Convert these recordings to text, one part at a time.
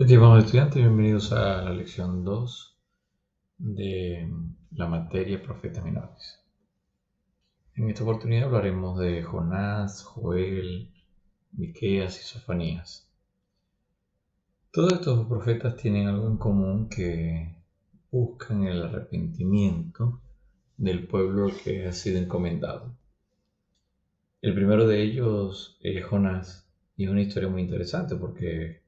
Estimados estudiantes, bienvenidos a la lección 2 de la materia Profetas Menores. En esta oportunidad hablaremos de Jonás, Joel, Miqueas y Sofonías. Todos estos profetas tienen algo en común, que buscan el arrepentimiento del pueblo que ha sido encomendado. El primero de ellos es Jonás, y es una historia muy interesante porque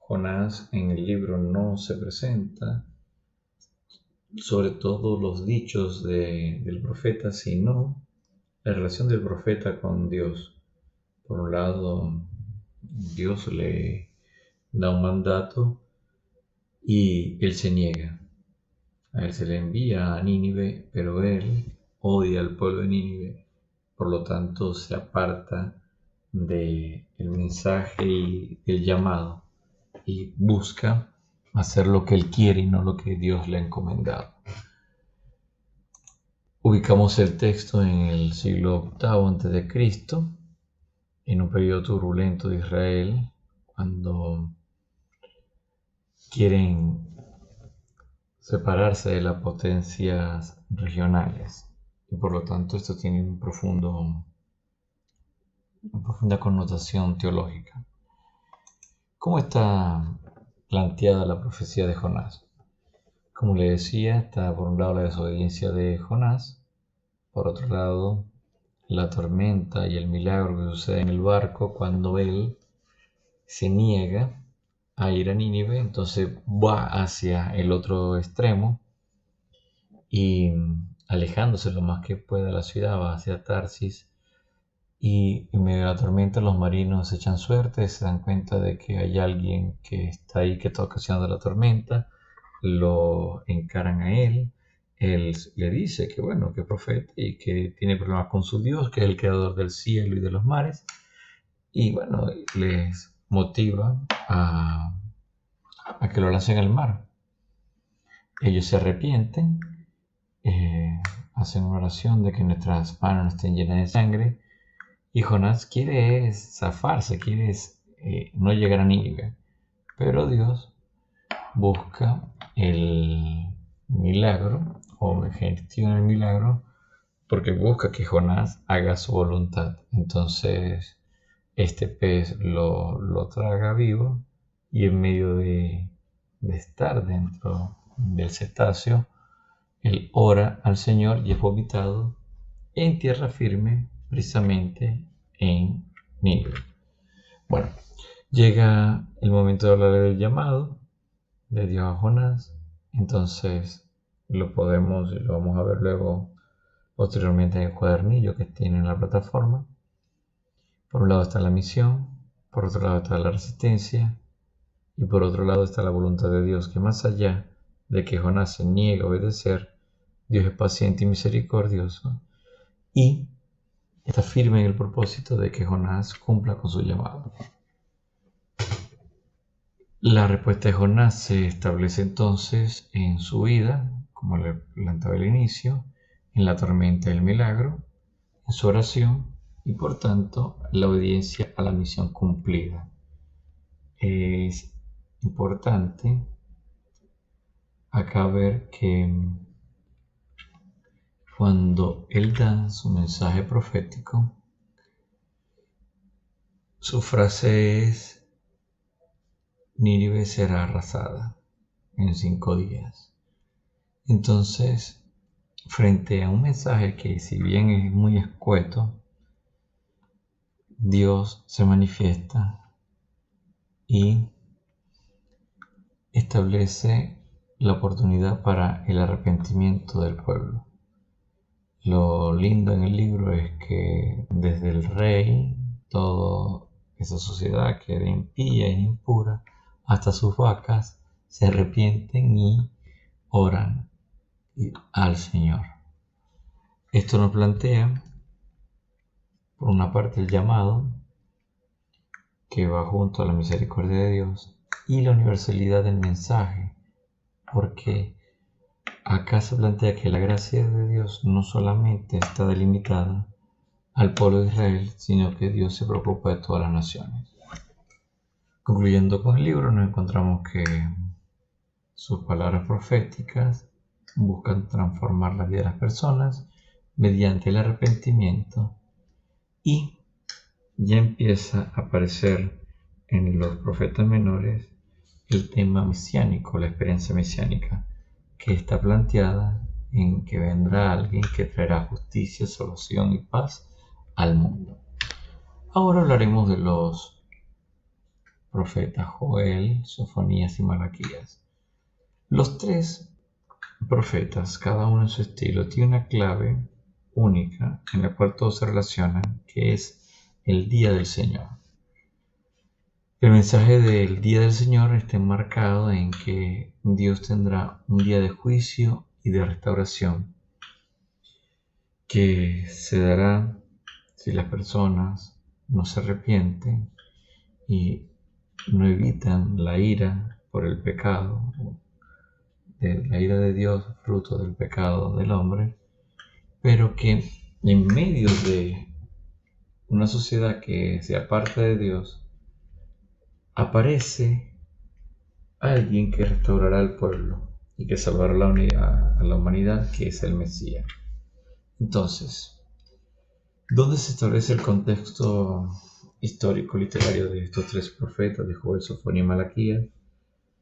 Jonás en el libro no se presenta, sobre todo los dichos del profeta, sino la relación del profeta con Dios. Por un lado, Dios le da un mandato y él se niega. A él se le envía a Nínive, pero él odia al pueblo de Nínive, por lo tanto se aparta del mensaje y el llamado y busca hacer lo que él quiere y no lo que Dios le ha encomendado. Ubicamos el texto en el siglo VIII a.C., en un periodo turbulento de Israel, cuando quieren separarse de las potencias regionales. Y por lo tanto esto tiene una profunda connotación teológica. ¿Cómo está planteada la profecía de Jonás? Como le decía, está por un lado la desobediencia de Jonás, por otro lado la tormenta y el milagro que sucede en el barco cuando él se niega a ir a Nínive. Entonces va hacia el otro extremo y, alejándose lo más que puede de la ciudad, va hacia Tarsis, y en medio de la tormenta los marinos echan suerte, se dan cuenta de que hay alguien que está ahí, que está ocasionando la tormenta, lo encaran a él. Él le dice que bueno, que es profeta y que tiene problemas con su Dios, que es el creador del cielo y de los mares, y bueno, les motiva a que lo lancen al mar. Ellos se arrepienten, hacen una oración de que nuestras manos no estén llenas de sangre, y Jonás quiere zafarse, quiere no llegar a Nínive, pero Dios busca el milagro, o gestiona el milagro, porque busca que Jonás haga su voluntad. Entonces este pez lo traga vivo, y en medio de estar dentro del cetáceo, él ora al Señor y es vomitado en tierra firme, precisamente en Nínive. Bueno, llega el momento de hablar del llamado de Dios a Jonás. Entonces lo vamos a ver luego posteriormente en el cuadernillo que tiene en la plataforma. Por un lado está la misión, por otro lado está la resistencia, y por otro lado está la voluntad de Dios, que más allá de que Jonás se niegue a obedecer, Dios es paciente y misericordioso y está firme en el propósito de que Jonás cumpla con su llamado. La respuesta de Jonás se establece entonces en su vida, como le plantaba al inicio, en la tormenta del milagro, en su oración y por tanto la obediencia a la misión cumplida. Es importante acá ver que cuando él da su mensaje profético, su frase es: Nínive será arrasada en 5 días. Entonces, frente a un mensaje que, si bien es muy escueto, Dios se manifiesta y establece la oportunidad para el arrepentimiento del pueblo. Lo lindo en el libro es que desde el rey, toda esa sociedad que era impía e impura, hasta sus vacas se arrepienten y oran al Señor. Esto nos plantea, por una parte, el llamado que va junto a la misericordia de Dios y la universalidad del mensaje, porque acá se plantea que la gracia de Dios no solamente está delimitada al pueblo de Israel, sino que Dios se preocupa de todas las naciones. Concluyendo con el libro, nos encontramos que sus palabras proféticas buscan transformar la vida de las personas mediante el arrepentimiento, y ya empieza a aparecer en los profetas menores el tema mesiánico, la experiencia mesiánica, que está planteada en que vendrá alguien que traerá justicia, salvación y paz al mundo. Ahora hablaremos de los profetas Joel, Sofonías y Malaquías. Los tres profetas, cada uno en su estilo, tiene una clave única en la cual todos se relacionan, que es el día del Señor. El mensaje del día del Señor está enmarcado en que Dios tendrá un día de juicio y de restauración que se dará si las personas no se arrepienten y no evitan la ira por el pecado, la ira de Dios fruto del pecado del hombre, pero que en medio de una sociedad que se aparta de Dios, aparece alguien que restaurará al pueblo y que salvará a la humanidad, que es el Mesías. Entonces, ¿dónde se establece el contexto histórico literario de estos tres profetas, de Joel, Sofonía y Malaquías?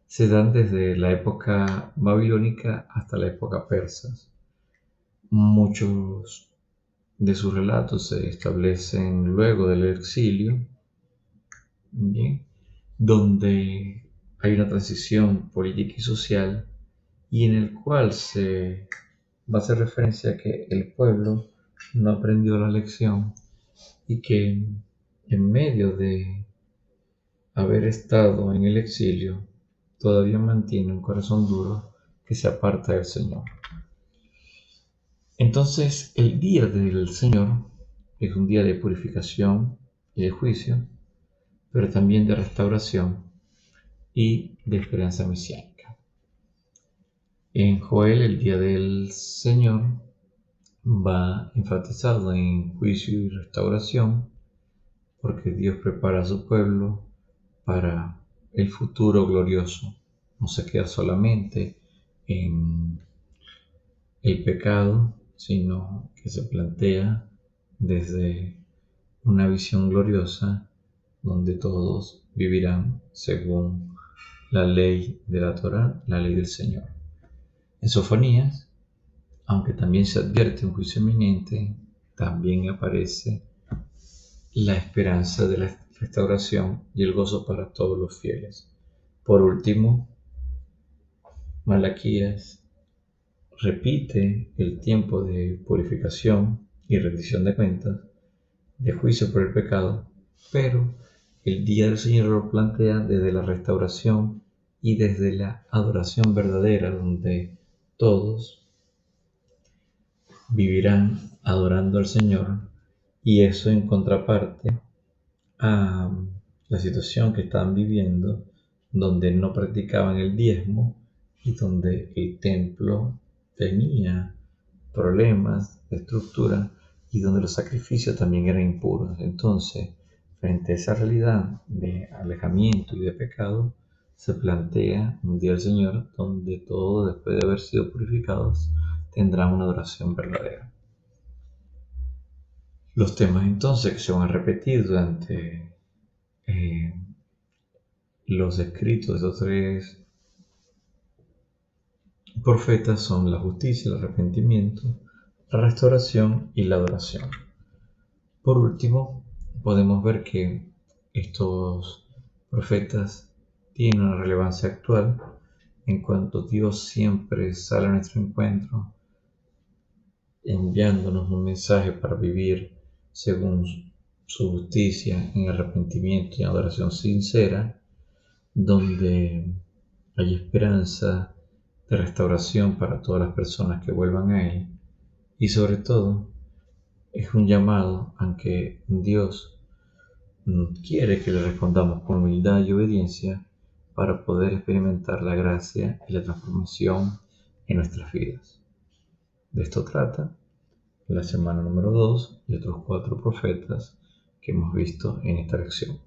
Se dan desde la época babilónica hasta la época persa. Muchos de sus relatos se establecen luego del exilio, ¿bien?, donde hay una transición política y social, y en el cual se va a hacer referencia a que el pueblo no aprendió la lección y que en medio de haber estado en el exilio todavía mantiene un corazón duro que se aparta del Señor. Entonces, el día del Señor es un día de purificación y de juicio, pero también de restauración y de esperanza mesiánica. En Joel, el día del Señor va enfatizado en juicio y restauración, porque Dios prepara a su pueblo para el futuro glorioso. No se queda solamente en el pecado, sino que se plantea desde una visión gloriosa donde todos vivirán según la ley de la Torá, la ley del Señor. En Sofonías, aunque también se advierte un juicio inminente, también aparece la esperanza de la restauración y el gozo para todos los fieles. Por último, Malaquías repite el tiempo de purificación y rendición de cuentas, de juicio por el pecado, pero el día del Señor lo plantea desde la restauración y desde la adoración verdadera, donde todos vivirán adorando al Señor, y eso en contraparte a la situación que estaban viviendo, donde no practicaban el diezmo y donde el templo tenía problemas de estructura y donde los sacrificios también eran impuros. Entonces, frente a esa realidad de alejamiento y de pecado, se plantea un día del Señor donde todos, después de haber sido purificados, tendrán una adoración verdadera. Los temas entonces que se van a repetir durante los escritos de estos tres profetas son la justicia, el arrepentimiento, la restauración y la adoración. Por último, podemos ver que estos profetas tienen una relevancia actual en cuanto Dios siempre sale a nuestro encuentro enviándonos un mensaje para vivir según su justicia en arrepentimiento y adoración sincera, donde hay esperanza de restauración para todas las personas que vuelvan a Él, y sobre todo es un llamado a que Dios quiere que le respondamos con humildad y obediencia para poder experimentar la gracia y la transformación en nuestras vidas. De esto trata la semana número 2 y otros 4 profetas que hemos visto en esta lección.